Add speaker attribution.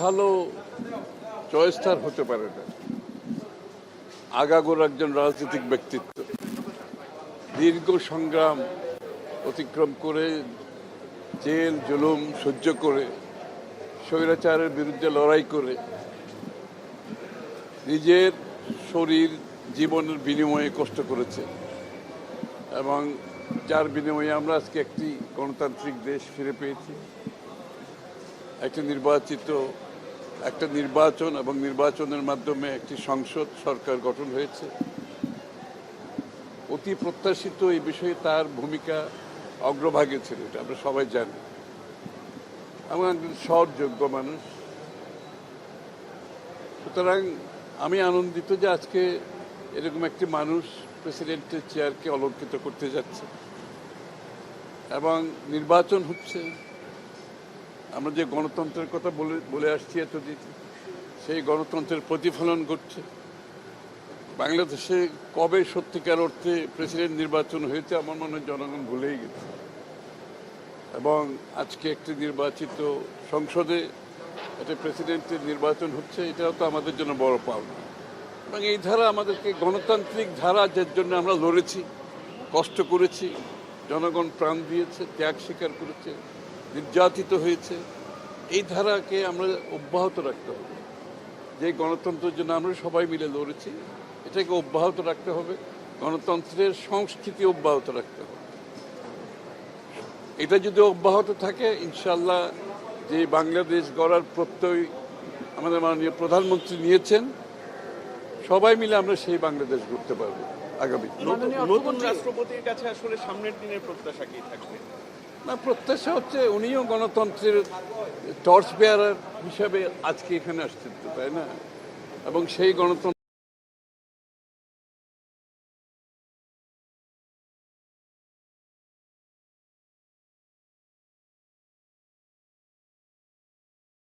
Speaker 1: ভালো চয়েস তার হতে পারে না। আগাগোড়া একজন রাজনৈতিক ব্যক্তিত্ব, দীর্ঘ সংগ্রাম অতিক্রম করে, জেল জুলুম সহ্য করে, স্বৈরাচারের বিরুদ্ধে লড়াই করে, নিজের শরীর জীবনের বিনিময়ে কষ্ট করেছে এবং যার বিনিময়ে আমরা আজকে একটি গণতান্ত্রিক দেশ ফিরে পেয়েছি। একটা নির্বাচন এবং নির্বাচনের মাধ্যমে একটি সংসদ সরকার গঠন হয়েছে। অতি প্রত্যাশিত এই বিষয়ে তার ভূমিকা অগ্রভাগে ছিল, এটা আমরা সবাই জানি। এবং একজন সৎ যোগ্য মানুষ। সুতরাং আমি আনন্দিত যে আজকে এরকম একটি মানুষ প্রেসিডেন্টের চেয়ারকে অলঙ্কৃত করতে যাচ্ছে এবং নির্বাচন হচ্ছে। আমরা যে গণতন্ত্রের কথা বলে আসছি এতদিন, সেই গণতন্ত্রের প্রতিফলন ঘটছে। বাংলাদেশে কবে সত্যিকার অর্থে প্রেসিডেন্ট নির্বাচন হয়েছে আমার মনে হয় জনগণ ভুলেই গেছে। এবং আজকে একটি নির্বাচিত সংসদে একটা প্রেসিডেন্টের নির্বাচন হচ্ছে, এটাও তো আমাদের জন্য বড় পাওনা। এবং এই ধারা আমাদেরকে গণতান্ত্রিক ধারা, যার জন্য আমরা লড়েছি, কষ্ট করেছি, জনগণ প্রাণ দিয়েছে, ত্যাগ স্বীকার করেছে, নির্যাতিত হয়েছে, এই ধারাকে আমরা অব্যাহত রাখতে হবে। যে গণতন্ত্রের জন্য আমরা সবাই মিলে লড়েছি, এটাকে অব্যাহত রাখতে হবে। গণতন্ত্রের সংস্কৃতি অব্যাহত রাখতে হবে। এটা যদি অব্যাহত থাকে, ইনশাল্লাহ যে বাংলাদেশ গড়ার প্রত্যয় আমাদের মাননীয় প্রধানমন্ত্রী নিয়েছেন, সবাই মিলে আমরা সেই বাংলাদেশ গড়তে পারবো আগামী।
Speaker 2: নতুন রাষ্ট্রপতির কাছে আসলে সামনের দিনের প্রত্যাশা কি থাকবে?
Speaker 1: না, প্রত্যাশা হচ্ছে উনিও গণতন্ত্রের টর্চ বেয়ারার হিসাবে আজকে এখানে আসছেন, তাই না? এবং সেই গণতন্ত্র